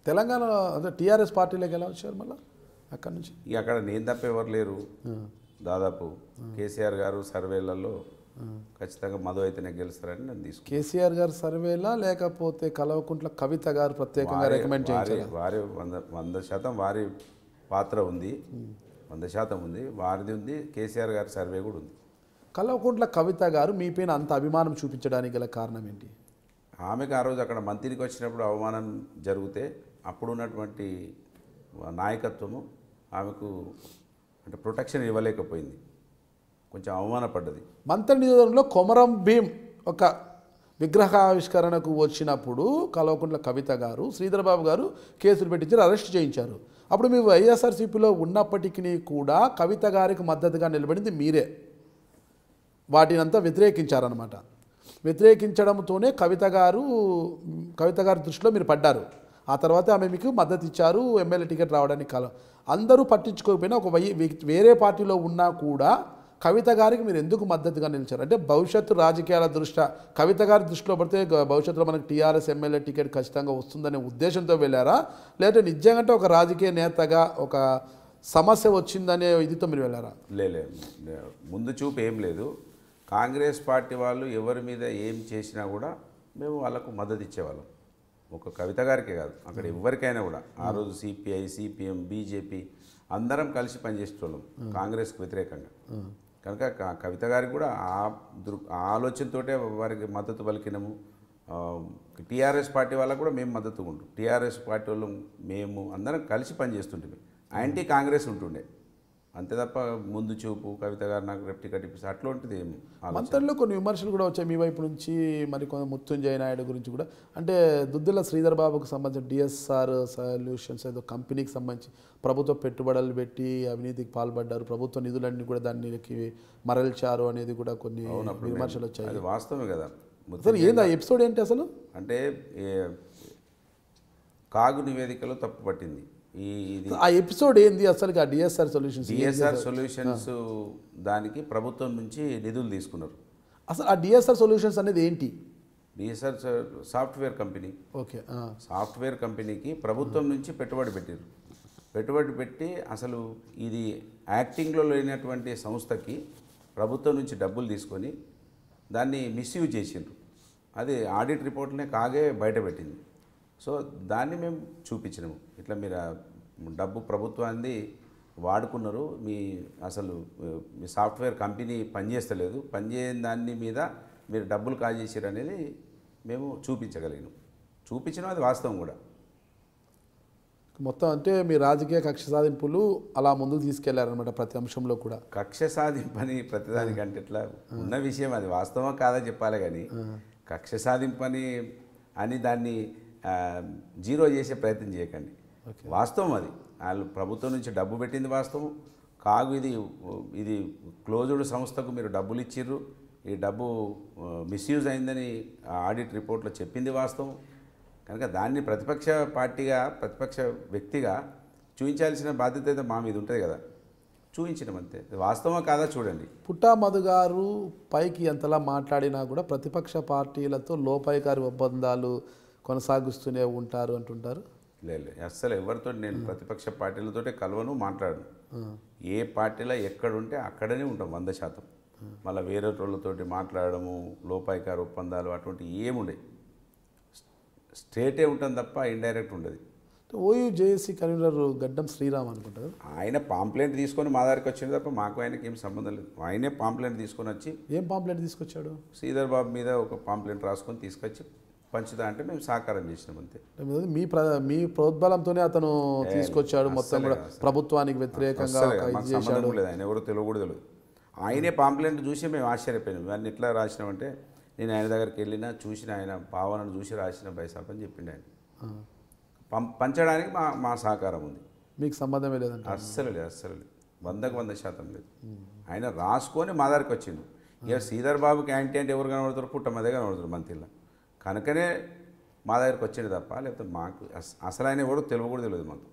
తెలంగాణ అంటే టీఆర్ఎస్ పార్టీలోకి ఎలా వచ్చారు మళ్ళీ అక్కడ నుంచి? ఇక అక్కడ నేను తప్ప ఎవరు లేరు. దాదాపు కేసీఆర్ గారు సర్వేలలో ఖచ్చితంగా మధు అయితేనే గెలుస్తారని నేను తీసుకున్నాను. కేసీఆర్ గారు సర్వేలా లేకపోతే కల్వకుంట్ల కవిత గారు ప్రత్యేకంగా రికమెండ్ చేశారు? వారి 100% వారి పాత్ర ఉంది, 100% ఉంది, వారిది ఉంది. కేసీఆర్ గారి సర్వే కూడా ఉంది. కల్వకుంట్ల కవిత గారు మీ పైన అంత అభిమానం చూపించడానికి గల కారణం ఏంటి? ఆమెకు ఆ రోజు అక్కడ మంత్రికి వచ్చినప్పుడు అవమానం జరిగితే అప్పుడు ఉన్నటువంటి నాయకత్వము ఆమెకు అంటే ప్రొటెక్షన్ ఇవ్వలేకపోయింది, కొంచెం అవమానపడ్డది. మంత్రి నియోజకవర్గంలో కొమరం భీం ఒక విగ్రహావిష్కరణకు వచ్చినప్పుడు కల్వకుంట్ల కవిత గారు శ్రీధర్ బాబు గారు కేసులు పెట్టించారు, అరెస్ట్ చేయించారు. అప్పుడు మీరు వైఎస్ఆర్సీపీలో ఉన్నప్పటికీ కూడా కవిత గారికి మద్దతుగా నిలబడింది మీరే. వాటినంతా వ్యతిరేకించారనమాట. వ్యతిరేకించడంతోనే కవిత గారి దృష్టిలో మీరు పడ్డారు. ఆ తర్వాత ఆమె మీకు మద్దతు ఇచ్చారు, ఎమ్మెల్యే టికెట్ రావడానికి కాలం. అందరూ పట్టించుకోకపోయినా ఒక వేరే పార్టీలో ఉన్నా కూడా కవిత గారికి మీరు ఎందుకు మద్దతుగా నిలిచారు? అంటే భవిష్యత్తు రాజకీయాల దృష్ట్యా కవిత గారి దృష్టిలో పడితే భవిష్యత్తులో మనకు టీఆర్ఎస్ ఎమ్మెల్యే టికెట్ ఖచ్చితంగా వస్తుందనే ఉద్దేశంతో వెళ్ళారా, లేదంటే నిజంగా ఒక రాజకీయ నేతగా ఒక సమస్య వచ్చిందనే ఇదితో మీరు వెళ్ళారా? ముందు చూపు ఏం లేదు. కాంగ్రెస్ పార్టీ వాళ్ళు ఎవరి మీద ఏం చేసినా కూడా మేము వాళ్ళకు మద్దతు ఇచ్చేవాళ్ళం. ఒక కవిత గారికే కాదు, అక్కడ ఎవరికైనా కూడా. ఆ రోజు సిపిఐ, సిపిఎం, బీజేపీ అందరం కలిసి పనిచేసేవాళ్ళం కాంగ్రెస్కి వ్యతిరేకంగా. కనుక కవిత గారికి కూడా ఆ ఆలోచనతోటే వారికి మద్దతు పలికినాము. టీఆర్ఎస్ పార్టీ వాళ్ళకు కూడా మేము మద్దతుగా ఉంటాం. టీఆర్ఎస్ పార్టీ వాళ్ళు మేము అందరం కలిసి పనిచేస్తుంటే యాంటీ కాంగ్రెస్ ఉంటుండే, అంతే తప్ప ముందు చూపు కవిత గారు నాకు రేపు టికెట్ ఇప్పిస్తే అట్లాంటిది ఏమి. మంత్రుల్లో కొన్ని విమర్శలు కూడా వచ్చాయి మీ వైపు నుంచి, మరి కొంత మృత్యుంజయ నాయుడు గురించి కూడా. అంటే దుద్దిల శ్రీధర్ బాబుకు సంబంధించిన డిఎస్ఆర్ సొల్యూషన్స్ ఏదో కంపెనీకి సంబంధించి ప్రభుత్వ పెట్టుబడులు పెట్టి అవినీతికి పాల్పడ్డారు, ప్రభుత్వ నిధులన్నీ కూడా దానికి మరల్చారు అనేది కూడా కొన్ని విమర్శలు వచ్చాయి. అది వాస్తవమే కదా. అసలు ఏంది ఆ ఎపిసోడ్ ఏంటి అసలు? అంటే కాగు నివేదికలో తప్పు పట్టింది. ఆ ఎపిసోడ్ ఏంది అసలు? ఆ డిఎస్ఆర్ సొల్యూషన్స్ దానికి ప్రభుత్వం నుంచి నిధులు తీసుకున్నారు. అసలు ఆ డిఎస్ఆర్ సొల్యూషన్స్ అనేది ఏంటి? DSR software company. Okay. Software కంపెనీకి ప్రభుత్వం నుంచి పెట్టుబడి పెట్టారు. పెట్టుబడి పెట్టి అసలు ఇది యాక్టింగ్లో లేనటువంటి సంస్థకి ప్రభుత్వం నుంచి డబ్బులు తీసుకొని దాన్ని మిస్యూజ్ చేసిండ్రు. అది ఆడిట్ రిపోర్ట్నే కాగే బయటపెట్టింది. సో దాన్ని మేము చూపించినాము, ఇట్లా మీరు డబ్బు ప్రభుత్వాన్ని వాడుకున్నారు, అసలు మీ సాఫ్ట్వేర్ కంపెనీ పనిచేస్తలేదు, పనిచేయని దాన్ని మీద మీరు డబ్బులు కాజేసారు అనేది మేము చూపించగలిగినాం. చూపించడం అది వాస్తవం కూడా. మొత్తం అంటే మీ రాజకీయ కక్ష సాధింపులు అలా ముందుకు తీసుకెళ్లారనమాట ప్రతి అంశంలో కూడా. కక్ష సాధింపని ప్రతిదానికంటే ఇట్లా ఉన్న విషయం అది వాస్తవం కాదా చెప్పాలి, కానీ కక్ష సాధింపని అని దాన్ని జీరో చేసే ప్రయత్నం చేయకండి. వాస్తవం అది. వాళ్ళు ప్రభుత్వం నుంచి డబ్బు పెట్టింది వాస్తవం. కాగు ఇది క్లోజ్డ్ సంస్థకు మీరు డబ్బులు ఇచ్చిర్రు, ఈ డబ్బు మిస్యూజ్ అయిందని ఆడిట్ రిపోర్ట్లో చెప్పింది వాస్తవం. కనుక దాన్ని ప్రతిపక్ష పార్టీగా ప్రతిపక్ష వ్యక్తిగా చూపించాల్సిన బాధ్యత అయితే మా మీద ఉంటుంది కదా, చూపించడం అంతే. వాస్తవం కాదా చూడండి. పుట్టా మధు గారు పైకి ఎంతలా మాట్లాడినా కూడా ప్రతిపక్ష పార్టీలతో లోపాయికారి ఒప్పందాలు కొనసాగిస్తూనే ఉంటారు అంటుంటారు. లేదు, అస్సలు ఎవరితో నేను ప్రతిపక్ష పార్టీలతోటే కలవను, మాట్లాడను. ఏ పార్టీలో ఎక్కడుంటే అక్కడనే ఉంటాం 100%. మళ్ళీ వేరే వాళ్ళతోటి మాట్లాడము, లోపాయికారి ఒప్పందాలు అటువంటి ఏముండే, స్ట్రేటే ఉంటుంది తప్ప ఇండైరెక్ట్ ఉండదు. ఓయూ జేఏసీ కన్వీనర్ గడ్డం శ్రీరామ్ అనుకుంటారు. ఆయన పాంప్లెంట్ తీసుకొని మా దగ్గరికి వచ్చింది తప్ప మాకు ఆయనకి ఏం సంబంధం లేదు. ఆయనే పాంప్లెంట్ తీసుకొని వచ్చి. ఏం పాంప్లెంట్ తీసుకొచ్చాడు? శ్రీధర్ బాబు మీద ఒక పాంప్లెంట్ రాసుకొని తీసుకొచ్చి పంచుదా అంటే మేము సహకారం చేసినాం అంతే. మీ ప్రోద్బలంతోనే అతను తీసుకొచ్చాడు, మొత్తం కూడా ప్రభుత్వానికి వ్యతిరేకంగా సంబంధం లేదు. ఆయన ఎవరో తెలియదు కూడా తెలియదు. ఆయనే పాంప్లెంట్ చూసి మేము ఆశ్చర్యపోయినాం. ఇవన్నీ ఎట్లా రాసినామంటే నేను ఆయన దగ్గరికి వెళ్ళినా చూసిన, ఆయన భావనను చూసి రాసిన బైసాప్ అని చెప్పిండు ఆయన. పంచడానికి మా సహకారం ఉంది. మీకు సంబంధమే లేదంటే? అస్సలు లేదు, అస్సలు లేదు, 100% లేదు. ఆయన రాసుకొని మా దగ్గరికి వచ్చిండు. ఇక శ్రీధర్ బాబుకి యాంటీ అంటే ఎవరు కనబడతారు? పుట్టమదే కనబడతారు మంత్రిలో. కనుకనే మా దగ్గరికి వచ్చింది తప్ప లేకపోతే మాకు అసలు ఆయన ఎవరు తెలియ కూడా తెలియదు మాకు.